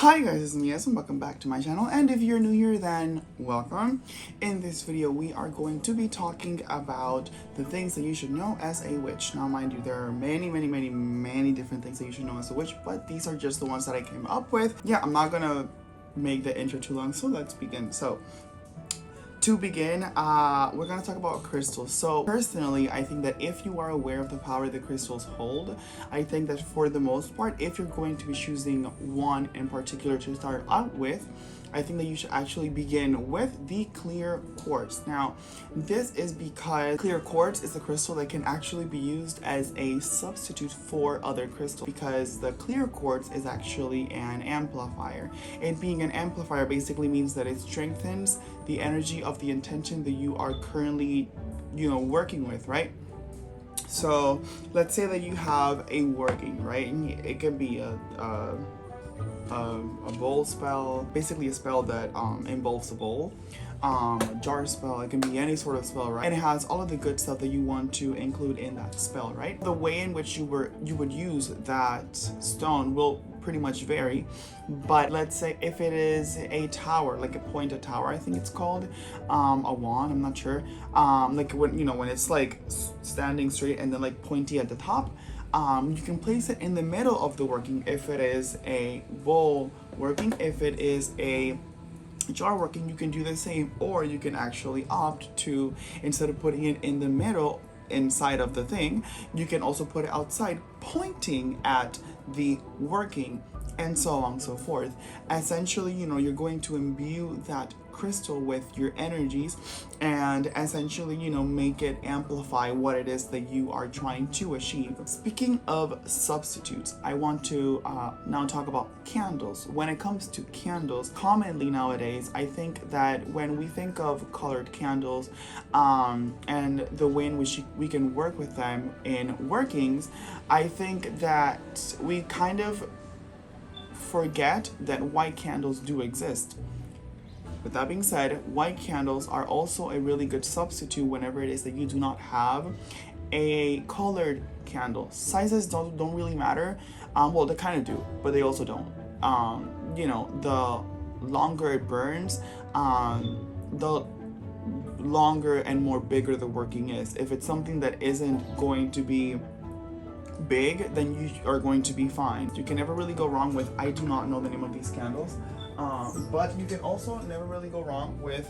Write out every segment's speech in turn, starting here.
Hi guys, it's me and welcome back to my channel, and if you're new here then welcome. In this video we are going to be talking about the things that you should know as a witch. Now mind you, there are many different things that you should know as a witch, but these are just the ones that I came up with. Yeah, I'm not gonna make the intro too long, so let's begin. To begin, we're going to talk about crystals. So personally, I think that if you are aware of the power that crystals hold, I think that for the most part, if you're going to be choosing one in particular to start out with, I think that you should actually begin with the clear quartz. Now, this is because clear quartz is a crystal that can actually be used as a substitute for other crystals, because the clear quartz is actually an amplifier. And being an amplifier basically means that it strengthens the energy of the intention that you are currently, working with, right? So let's say that you have a working, right? And it can be a bowl spell, basically a spell that involves a bowl, a jar spell. It can be any sort of spell, right? And it has all of the good stuff that you want to include in that spell, right? The way in which you would use that stone will pretty much vary, but let's say if it is a tower, like a pointed tower, I think it's called, a wand, I'm not sure, like when it's like standing straight and then like pointy at the top. You can place it in the middle of the working if it is a bowl working. If it is a jar working, you can do the same, or you can actually opt to, instead of putting it in the middle inside of the thing, you can also put it outside pointing at the working, and so on and so forth. Essentially, you're going to imbue that crystal with your energies and essentially, make it amplify what it is that you are trying to achieve. Speaking of substitutes, I want to now talk about candles. When it comes to candles, commonly nowadays, I think that when we think of colored candles and the way in which we can work with them in workings, I think that we kind of forget that white candles do exist. With that being said, white candles are also a really good substitute whenever it is that you do not have a colored candle. Sizes don't really matter. Well, they kind of do, but they also don't. The longer it burns, the longer and more bigger the working is. If it's something that isn't going to be big, then you are going to be fine. You can never really go wrong with, I do not know the name of these candles, but you can also never really go wrong with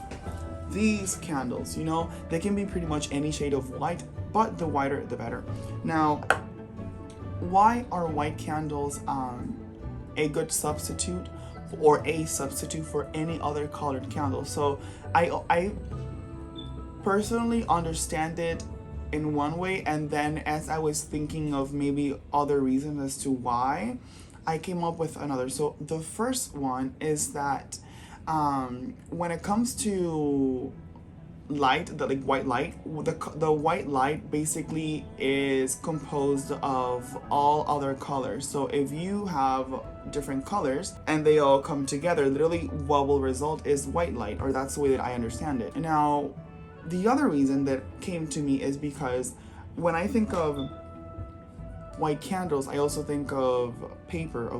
these candles. They can be pretty much any shade of white, but the whiter the better. Now, why are white candles a good substitute or a substitute for any other colored candle? So I personally understand it in one way, and then as I was thinking of maybe other reasons as to why, I came up with another. So the first one is that when it comes to light, the white light, the white light basically is composed of all other colors. So if you have different colors and they all come together, literally what will result is white light, or that's the way that I understand it. Now, the other reason that came to me is because when I think of white candles, I also think of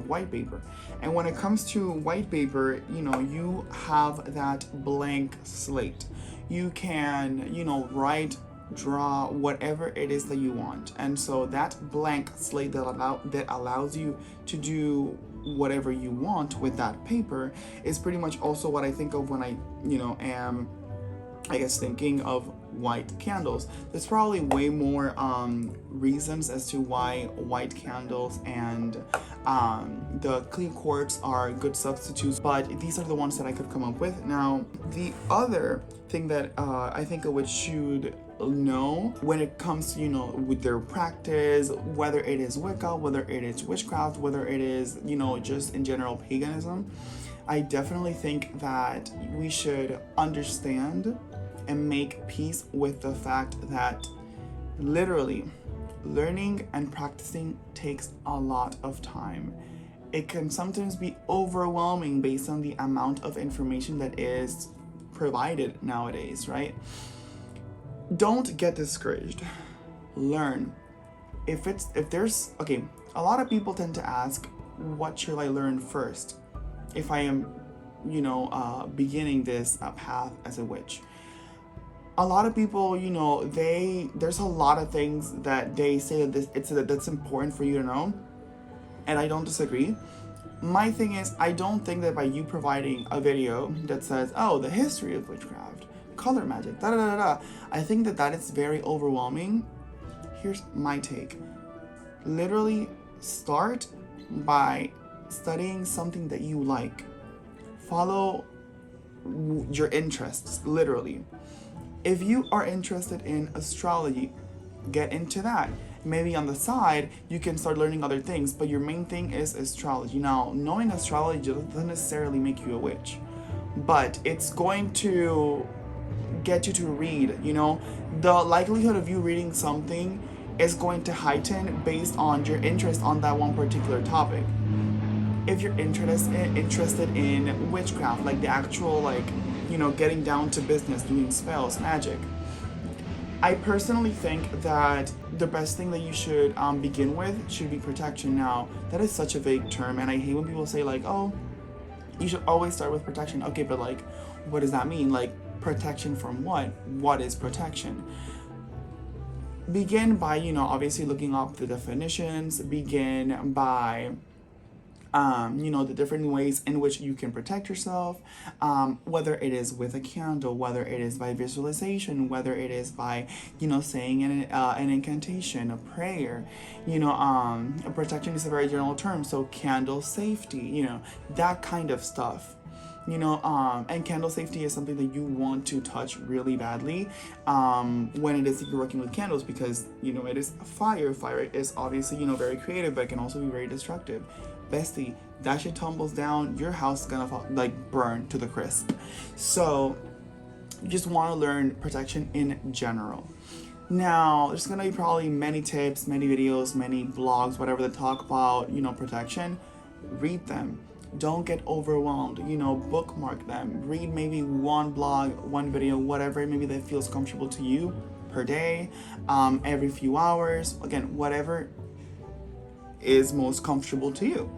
white paper. And when it comes to white paper, you have that blank slate. You can, write, draw, whatever it is that you want. And so that blank slate that allows you to do whatever you want with that paper is pretty much also what I think of when I, am thinking of white candles. There's probably way more reasons as to why white candles and the clear quartz are good substitutes, but these are the ones that I could come up with. Now, the other thing that I think a witch should know when it comes to, with their practice, whether it is Wicca, whether it is witchcraft, whether it is, just in general paganism, I definitely think that we should understand and make peace with the fact that literally learning and practicing takes a lot of time. It can sometimes be overwhelming based on the amount of information that is provided nowadays, right? Don't get discouraged. Learn. A lot of people tend to ask, what should I learn first? if I am, beginning this path as a witch. A lot of people, there's a lot of things that they say that's important for you to know, and I don't disagree. My thing is, I don't think that by you providing a video that says, oh, the history of witchcraft, color magic, da da da da, I think that is very overwhelming. Here's my take. Literally start by studying something that you like. Follow your interests, literally. If you are interested in astrology, get into that. Maybe on the side, you can start learning other things, but your main thing is astrology. Now, knowing astrology doesn't necessarily make you a witch, but it's going to get you to read, The likelihood of you reading something is going to heighten based on your interest on that one particular topic. If you're interested in witchcraft, like the actual, getting down to business, doing spells, magic, I personally think that the best thing that you should begin with should be protection. Now, that is such a vague term, and I hate when people say, oh, you should always start with protection. Okay, but what does that mean? Protection from what? What is protection? Begin by, obviously looking up the definitions. Begin by the different ways in which you can protect yourself, whether it is with a candle, whether it is by visualization, whether it is by, saying an incantation, a prayer, protection is a very general term, so candle safety, that kind of stuff. And candle safety is something that you want to touch really badly when it is you're working with candles, because it is fire. Fire is obviously very creative, but it can also be very destructive. Bestie, that shit tumbles down, your house is gonna burn to the crisp. So you just want to learn protection in general. Now, there's gonna be probably many tips, many videos, many blogs, whatever, that talk about protection. Read them. Don't get overwhelmed. Bookmark them. Read maybe one blog, one video, whatever maybe that feels comfortable to you per day, every few hours. Again, whatever is most comfortable to you.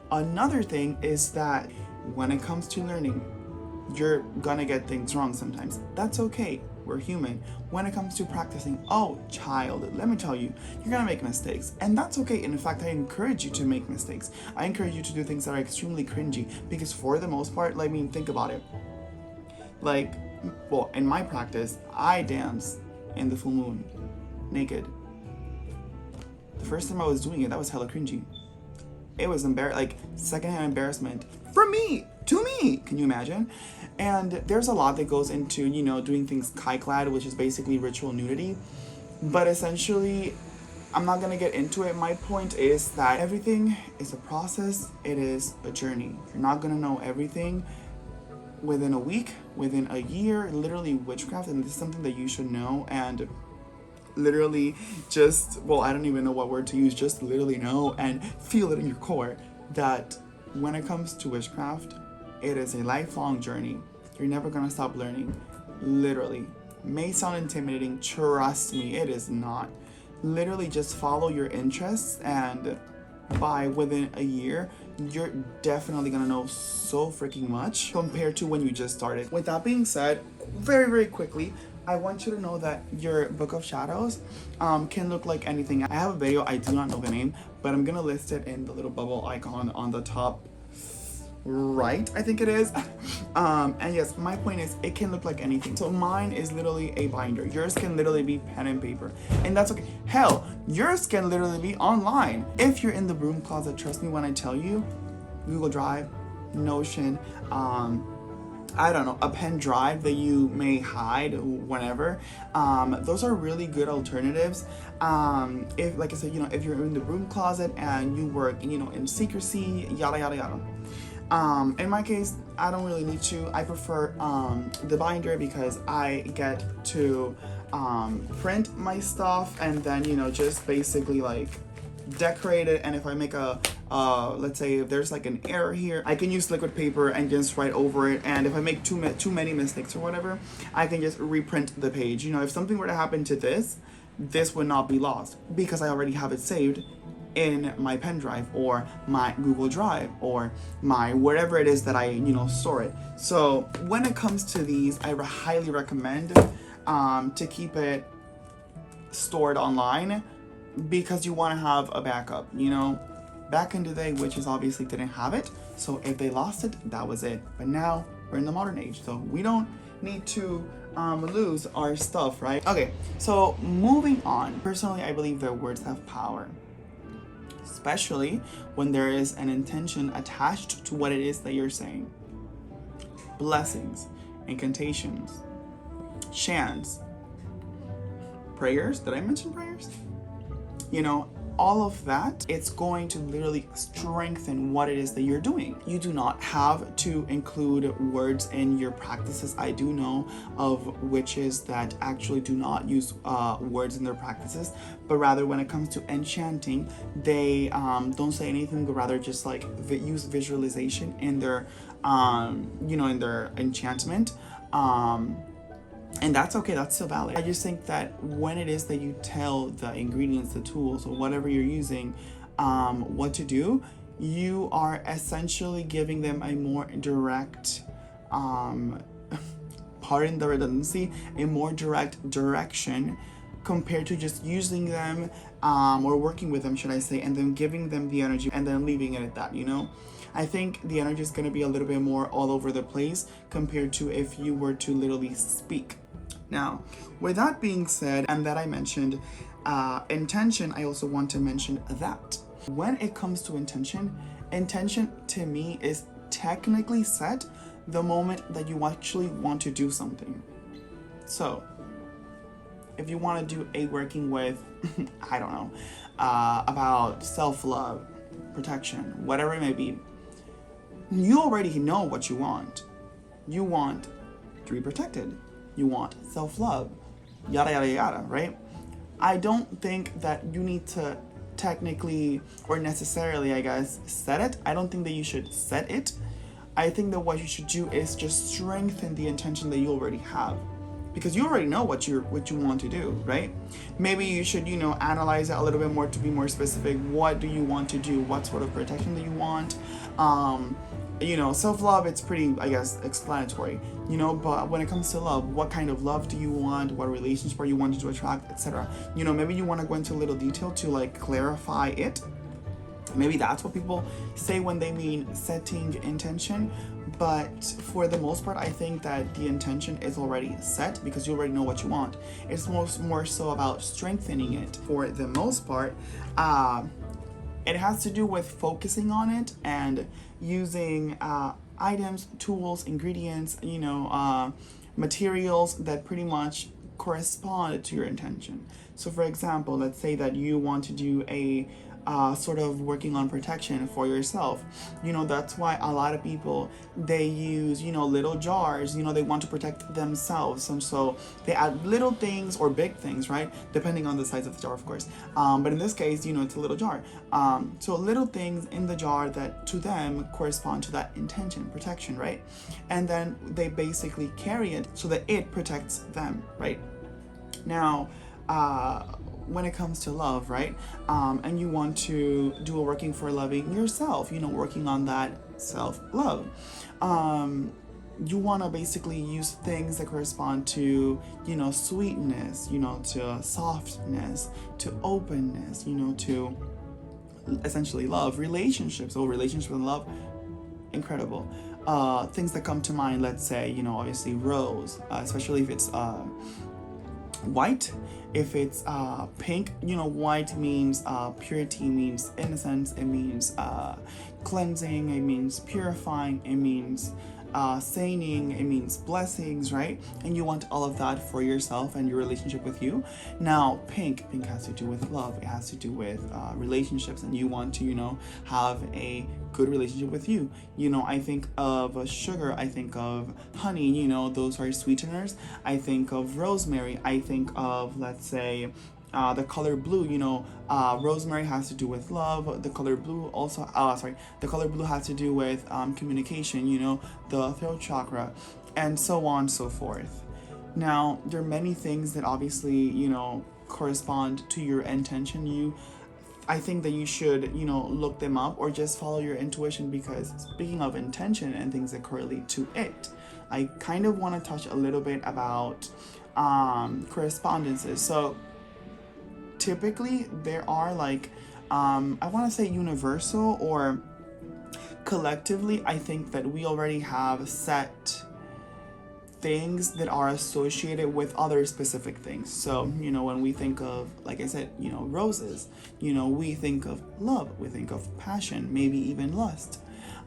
Another thing is that when it comes to learning, you're gonna get things wrong sometimes. That's okay. We're human. When it comes to practicing, oh, child, let me tell you, you're gonna make mistakes. And that's okay. And in fact, I encourage you to make mistakes. I encourage you to do things that are extremely cringy, because for the most part, think about it. In my practice, I dance in the full moon, naked. The first time I was doing it, that was hella cringy. It was secondhand embarrassment from me, to me. Can you imagine? And there's a lot that goes into, doing things kai-clad, which is basically ritual nudity. But essentially, I'm not gonna get into it. My point is that everything is a process. It is a journey. You're not gonna know everything within a week, within a year. Literally, witchcraft, and this is something that you should know, and literally I don't even know what word to use, just literally know and feel it in your core that when it comes to witchcraft, it is a lifelong journey. You're never gonna stop learning. Literally. May sound intimidating, trust me, it is not. Literally just follow your interests, and by within a year, you're definitely gonna know so freaking much compared to when you just started. With that being said, very, very quickly, I want you to know that your Book of Shadows can look like anything. I have a video, I do not know the name, but I'm gonna list it in the little bubble icon on the top right, I think it is. And yes, my point is, it can look like anything. So mine is literally a binder. Yours can literally be pen and paper, and that's okay. Hell, yours can literally be online. If you're in the broom closet, trust me when I tell you, Google Drive, Notion, I don't know, a pen drive that you may hide whenever. Those are really good alternatives. If, like I said, if you're in the broom closet and you work, in secrecy, yada, yada, yada. In my case, I don't really need to. I prefer the binder, because I get to print my stuff and then, just basically decorate it. And if I make let's say if there's an error here, I can use liquid paper and just write over it. And if I make too many mistakes or whatever, I can just reprint the page. If something were to happen to this would not be lost, because I already have it saved in my pen drive or my Google Drive or my wherever it is that I, store it. So when it comes to these, I highly recommend to keep it stored online, because you want to have a backup. Back in the day, witches obviously didn't have it, so if they lost it, that was it. But now we're in the modern age, so we don't need to lose our stuff, right? Okay, so moving on. Personally, I believe that words have power, especially when there is an intention attached to what it is that you're saying. Blessings, incantations, chants, prayers. Did I mention prayers? All of that, it's going to literally strengthen what it is that you're doing. You do not have to include words in your practices. I do know of witches that actually do not use words in their practices, but rather when it comes to enchanting, they don't say anything, but rather just like use visualization in their, in their enchantment. And that's okay, that's still valid. I just think that when it is that you tell the ingredients, the tools, or whatever you're using, what to do, you are essentially giving them a more direct, pardon the redundancy, a more direct direction compared to just using them, or working with them, should I say, and then giving them the energy and then leaving it at that, I think the energy is going to be a little bit more all over the place compared to if you were to literally speak. Now, with that being said, and that I mentioned intention, I also want to mention that when it comes to intention to me is technically set the moment that you actually want to do something. So, if you want to do a working with, I don't know, about self-love, protection, whatever it may be, you already know what you want. You want to be protected. You want self-love, yada, yada, yada, right? I don't think that you need to technically or necessarily, I guess, set it. I don't think that you should set it. I think that what you should do is just strengthen the intention that you already have, because you already know what you want to do, right? Maybe you should, analyze it a little bit more to be more specific. What do you want to do? What sort of protection do you want? Self-love, it's pretty, I guess, explanatory, but when it comes to love, what kind of love do you want? What relationship are you wanting to attract, etc.? Maybe you want to go into a little detail to like clarify it. Maybe that's what people say when they mean setting intention. But for the most part, I think that the intention is already set because you already know what you want. It's more so about strengthening it. For the most part, it has to do with focusing on it and using items, tools, ingredients, materials that pretty much correspond to your intention. So for example, let's say that you want to do a sort of working on protection for yourself. That's why a lot of people, they use, little jars, they want to protect themselves. And so they add little things or big things, right? Depending on the size of the jar, of course. But in this case, it's a little jar. So little things in the jar that to them correspond to that intention, protection, right? And then they basically carry it so that it protects them, right? Now, when it comes to love, right? And you want to do a working for loving yourself, working on that self-love. You want to basically use things that correspond to, sweetness, to softness, to openness, to essentially love, relationships. So relationships and love, incredible. Things that come to mind, let's say, obviously rose, especially if it's white. If it's pink, white means purity, means innocence, it means cleansing, it means purifying, it means saning, it means blessings, right? And you want all of that for yourself and your relationship with you. Now, pink has to do with love. It has to do with relationships, and you want to, have a good relationship with you. I think of sugar, I think of honey, those are sweeteners. I think of rosemary. I think of, let's say, the color blue, rosemary has to do with love. The color blue also, the color blue has to do with communication, the throat chakra, and so on and so forth. Now, there are many things that obviously, correspond to your intention. You I think that you should, look them up or just follow your intuition, because speaking of intention and things that correlate to it, I kind of want to touch a little bit about correspondences. So typically there are like, I want to say universal or collectively, I think that we already have set things that are associated with other specific things. So, when we think of, like I said, roses, we think of love, we think of passion, maybe even lust.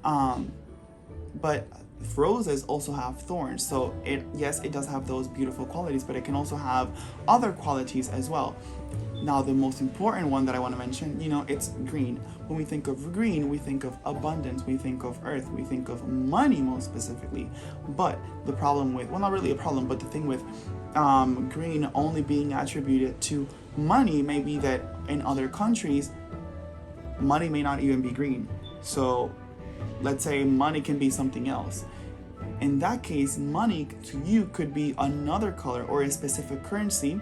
But roses also have thorns. So yes, it does have those beautiful qualities, but it can also have other qualities as well. Now, the most important one that I want to mention, it's green. When we think of green, we think of abundance, we think of earth, we think of money most specifically. But the problem with, well, not really a problem, but the thing with green only being attributed to money may be that in other countries, money may not even be green. So let's say money can be something else. In that case, money to you could be another color or a specific currency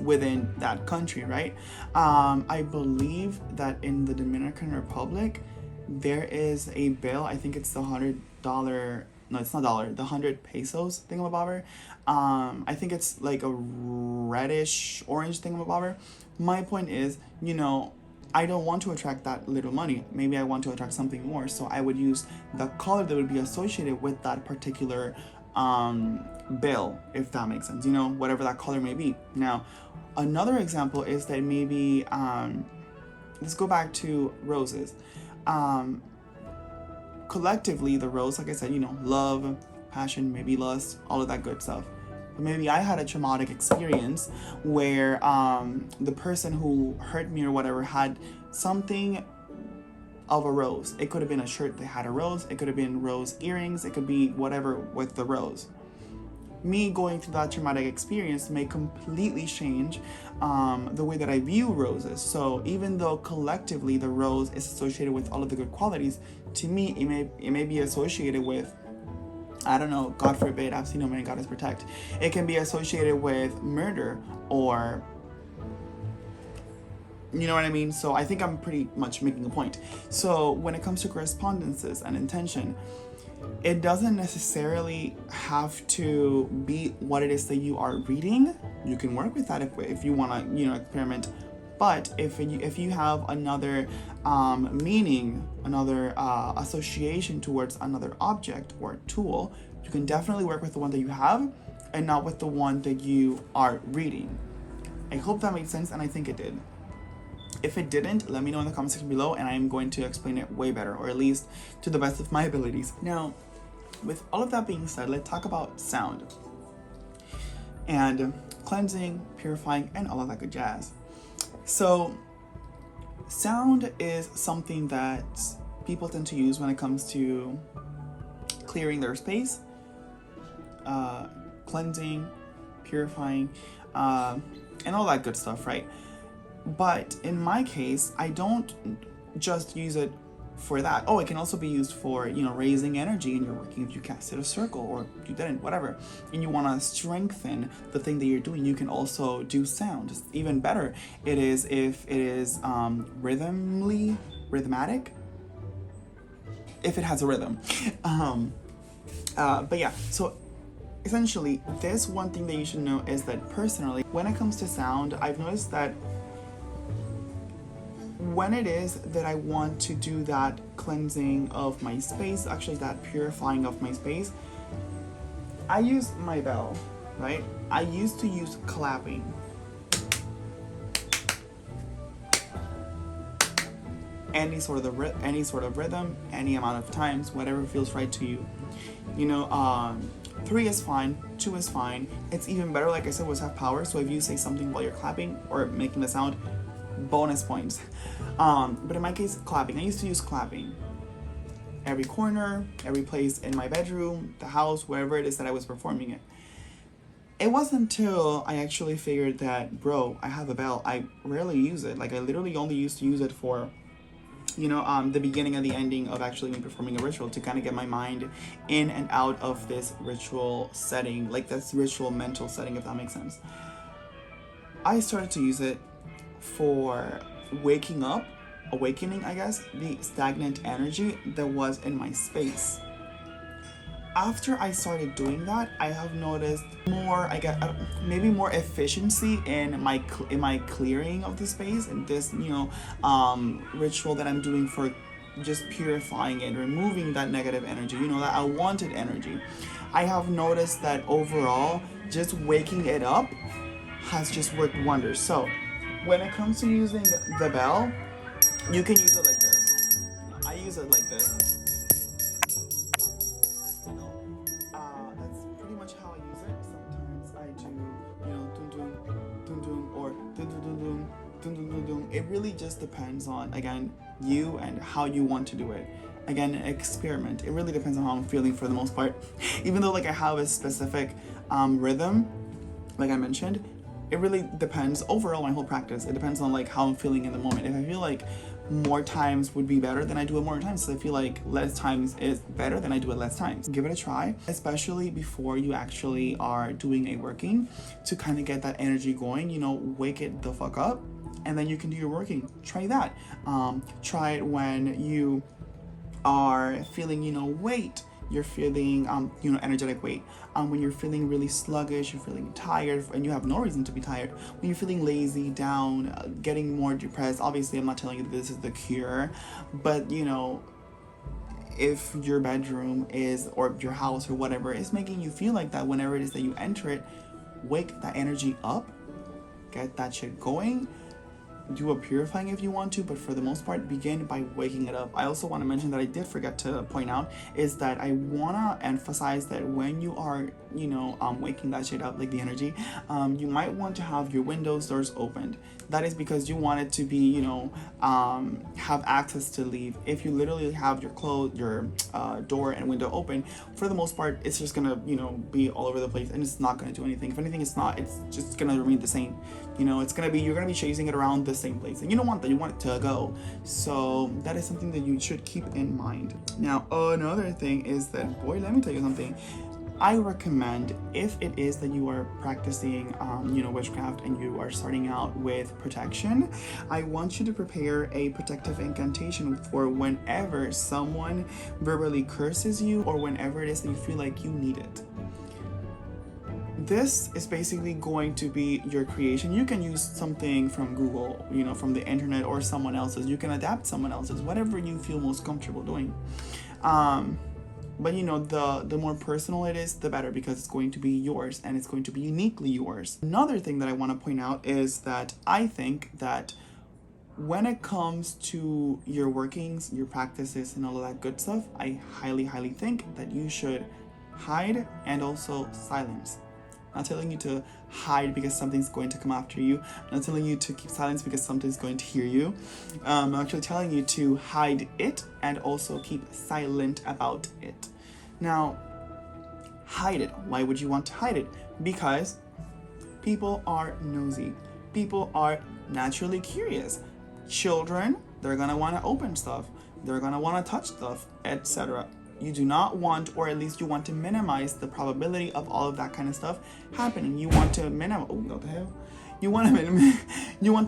within that country, right? I believe that in the Dominican Republic, there is a bill, I think it's the $100, no, it's not dollar, the 100 pesos thingamabobber. I think it's like a reddish orange thingamabobber. My point is, I don't want to attract that little money. Maybe I want to attract something more. So I would use the color that would be associated with that particular bill, if that makes sense, whatever that color may be. Now, another example is that maybe, let's go back to roses. Collectively, the rose, like I said, love, passion, maybe lust, all of that good stuff. But maybe I had a traumatic experience where the person who hurt me or whatever had something of a rose. It could have been a shirt that had a rose. It could have been rose earrings. It could be whatever with the rose. Me going through that traumatic experience may completely change the way that I view roses. So even though collectively the rose is associated with all of the good qualities, to me it may be associated with, I don't know, God forbid, I've seen no man, God is protect. It can be associated with murder or, you know what I mean? So I think I'm pretty much making a point. So when it comes to correspondences and intention, it doesn't necessarily have to be what it is that you are reading. You can work with that if you want to, experiment. But if you have another meaning, another association towards another object or tool, you can definitely work with the one that you have and not with the one that you are reading. I hope that made sense, and I think it did. If it didn't, let me know in the comment section below, and I am going to explain it way better, or at least to the best of my abilities. Now, with all of that being said, let's talk about sound and cleansing, purifying, and all of that good jazz. So sound is something that people tend to use when it comes to clearing their space, cleansing, purifying, and all that good stuff, right? But in my case, I don't just use it for that. Oh, it can also be used for, raising energy in your working. If you casted a circle or you didn't, whatever, and you want to strengthen the thing that you're doing, you can also do sound. Even better, it is if it is rhythmatic, if it has a rhythm. But yeah, so essentially, this one thing that you should know is that personally, when it comes to sound, I've noticed that when it is that I want to do that cleansing of my space, actually that purifying of my space, I use my bell, right? I used to use clapping. Any sort of rhythm, any amount of times, whatever feels right to you. 3 is fine, 2 is fine. It's even better, like I said, was have power. So if you say something while you're clapping or making the sound, bonus points. But in my case, clapping. I used to use clapping. Every corner, every place in my bedroom, the house, wherever it is that I was performing it. It wasn't until I actually figured that, bro, I have a bell. I rarely use it. Like, I literally only used to use it for, the beginning and the ending of actually me performing a ritual, to kind of get my mind in and out of this ritual setting, like this ritual mental setting, if that makes sense. I started to use it for awakening, I guess, the stagnant energy that was in my space. After I started doing that, I have noticed more, maybe more efficiency in my clearing of the space, and this, ritual that I'm doing for just purifying it, removing that negative energy, that unwanted energy. I have noticed that overall, just waking it up has just worked wonders. So, when it comes to using the bell, you can use it like this. I use it like this. That's pretty much how I use it. Sometimes I do, dun dun dun dun, or dun dun dun dun dun dun dun dun. It really just depends on, again, you and how you want to do it. Again, experiment. It really depends on how I'm feeling for the most part. Even though I have a specific rhythm, like I mentioned, it really depends. Overall, my whole practice, it depends on how I'm feeling in the moment. If I feel like more times would be better, then I do it more times. So I feel like less times is better, then I do it less times. Give it a try, especially before you actually are doing a working, to kind of get that energy going. Wake it the fuck up, and then you can do your working. Try that. Try it when you are feeling, weight. You're feeling, energetic weight. When you're feeling really sluggish, you're feeling tired, and you have no reason to be tired. When you're feeling lazy, down, getting more depressed. Obviously, I'm not telling you that this is the cure, but if your bedroom is, or your house or whatever is making you feel like that, whenever it is that you enter it, wake that energy up, get that shit going. Do a purifying if you want to, but for the most part, begin by waking it up. I also want to mention that I did forget to point out is that I want to emphasize that when you are, waking that shit up, like the energy, you might want to have your windows, doors opened. That is because you want it to be, have access to leave. If you literally have your door and window open, for the most part, it's just gonna, be all over the place, and it's not gonna do anything. If anything, it's just gonna remain the same. You're gonna be chasing it around the same place, and you don't want that. You want it to go. So that is something that you should keep in mind. Now, another thing is that, boy, let me tell you something. I recommend, if it is that you are practicing, witchcraft, and you are starting out with protection, I want you to prepare a protective incantation for whenever someone verbally curses you, or whenever it is that you feel like you need it. This is basically going to be your creation. You can use something from Google, from the internet, or someone else's. You can adapt someone else's, whatever you feel most comfortable doing. But the more personal it is, the better, because it's going to be yours, and it's going to be uniquely yours. Another thing that I want to point out is that I think that when it comes to your workings, your practices, and all of that good stuff, I highly, highly think that you should hide and also silence. I'm not telling you to hide because something's going to come after you. I'm not telling you to keep silence because something's going to hear you. I'm actually telling you to hide it and also keep silent about it. Now, hide it. Why would you want to hide it? Because people are nosy. People are naturally curious. Children, they're gonna want to open stuff. They're gonna want to touch stuff, etc. You do not want, or at least you want to minimize the probability of all of that kind of stuff happening. You want to minimize, what the hell? You want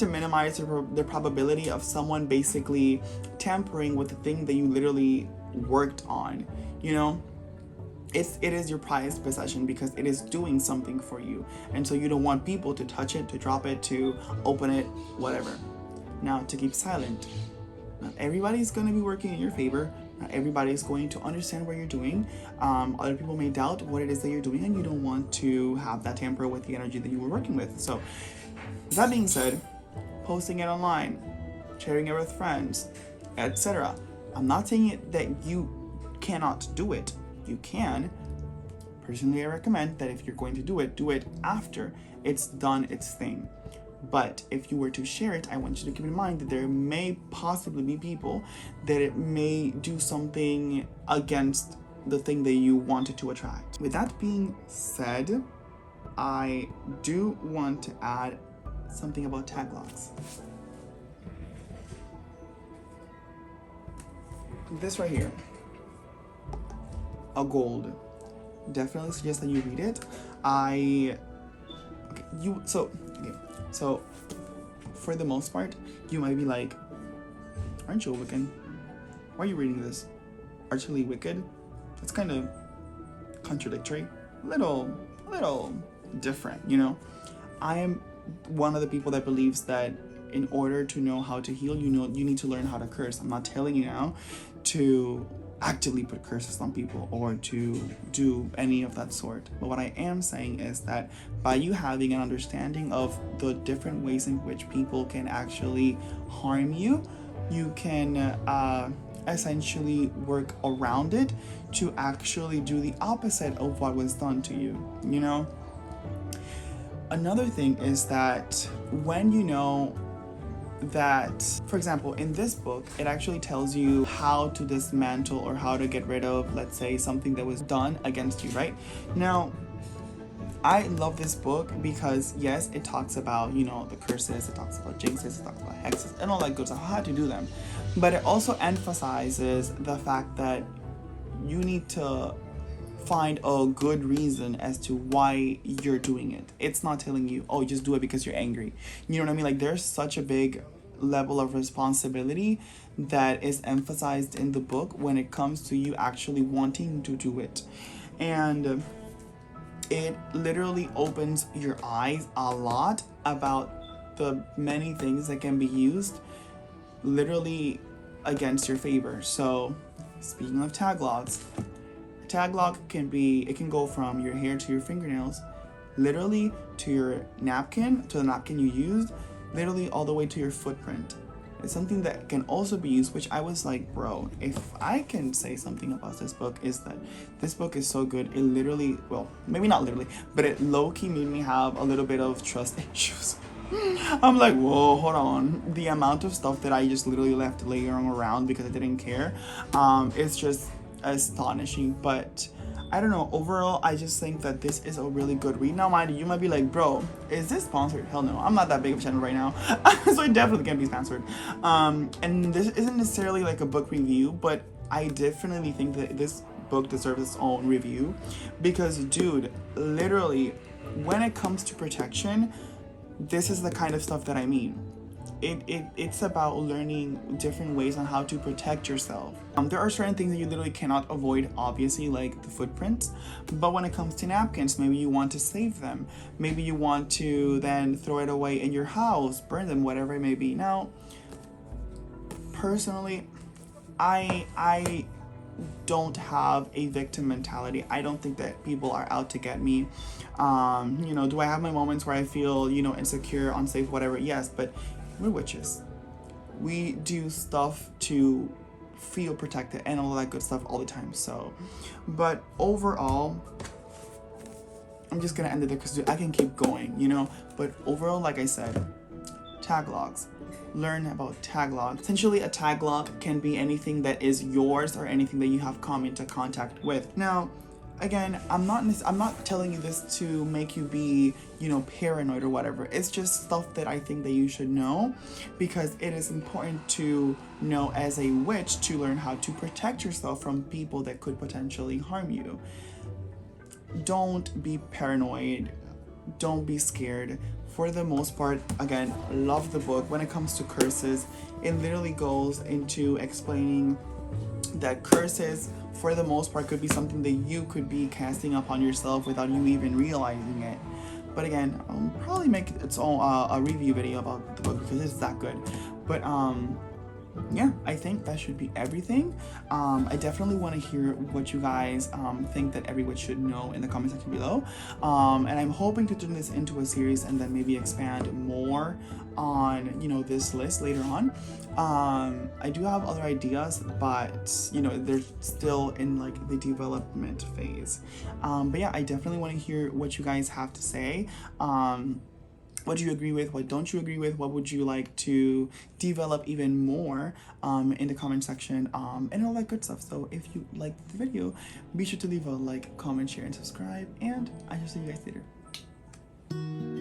to minimize the probability of someone basically tampering with the thing that you literally worked on. It is your prized possession because it is doing something for you. And so you don't want people to touch it, to drop it, to open it, whatever. Now, to keep silent. Not everybody's going to be working in your favor. Not everybody is going to understand what you're doing. Other people may doubt what it is that you're doing, and you don't want to have that tamper with the energy that you were working with. So, that being said, posting it online, sharing it with friends, etc. I'm not saying it that you cannot do it. You can. Personally, I recommend that if you're going to do it after it's done its thing. But if you were to share it, I want you to keep in mind that there may possibly be people that it may do something against the thing that you wanted to attract. With that being said, I do want to add something about tag locks. This right here, a gold. Definitely suggest that you read it. So for the most part, you might be like, aren't you a Wiccan? Why are you reading this? Aren't you really wicked? It's kind of contradictory, little different, you know. I am one of the people that believes that in order to know how to heal, you need to learn how to curse. I'm not telling you now to actively put curses on people or to do any of that sort, but what I am saying is that by you having an understanding of the different ways in which people can actually harm you, you can essentially work around it to actually do the opposite of what was done to you, you know. Another thing is that when you know that, for example, in this book, it actually tells you how to dismantle or how to get rid of, let's say, something that was done against you, right? Now, I love this book because, yes, it talks about, you know, the curses, it talks about jinxes, it talks about hexes, and all that good stuff, how to do them. But it also emphasizes the fact that you need to find a good reason as to why you're doing it. It's not telling you, oh, just do it because you're angry. You know what I mean? Like, there's such a big level of responsibility that is emphasized in the book when it comes to you actually wanting to do it. And it literally opens your eyes a lot about the many things that can be used literally against your favor. So, speaking of tag logs, tag log can go from your hair to your fingernails, literally to your napkin, to the napkin you used, literally all the way to your footprint. It's something that can also be used, which I was like, bro, if I can say something about this book, is that this book is so good. It literally, well, maybe not literally, but it low-key made me have a little bit of trust issues. I'm like, whoa, hold on. The amount of stuff that I just literally left layering around because I didn't care, it's just astonishing. But I don't know, overall I just think that this is a really good read. Now mind you might be like, bro, is this sponsored? Hell no, I'm not that big of a channel right now. So it definitely can't be sponsored. And this isn't necessarily like a book review, but I definitely think that this book deserves its own review because, dude, literally when it comes to protection, this is the kind of stuff that I mean. It's about learning different ways on how to protect yourself. There are certain things that you literally cannot avoid, obviously, like the footprints. But when it comes to napkins, maybe you want to save them. Maybe you want to then throw it away in your house, burn them, whatever it may be. Now, personally, I don't have a victim mentality. I don't think that people are out to get me. You know, do I have my moments where I feel, you know, insecure, unsafe, whatever? Yes, but we're witches. We do stuff to feel protected and all that good stuff all the time. So, but overall, I'm just gonna end it there because I can keep going, you know. But overall, like I said, tag logs. Learn about tag logs. Essentially, a tag log can be anything that is yours or anything that you have come into contact with. Now, again, I'm not telling you this to make you be, you know, paranoid or whatever. It's just stuff that I think that you should know because it is important to know as a witch to learn how to protect yourself from people that could potentially harm you. Don't be paranoid. Don't be scared. For the most part, again, love the book. When it comes to curses, it literally goes into explaining that curses, for the most part, could be something that you could be casting upon yourself without you even realizing it. But again, I'll probably make its own a review video about the book because it's that good. But yeah, I think that should be everything. I definitely want to hear what you guys think that every witch should know in the comment section below. And I'm hoping to turn this into a series and then maybe expand more on, you know, this list later on. I do have other ideas, but you know, they're still in like the development phase. But yeah, I definitely want to hear what you guys have to say. What do you agree with? What don't you agree with? What would you like to develop even more in the comment section and all that good stuff. So if you liked the video, be sure to leave a like, comment, share, and subscribe. And I shall see you guys later.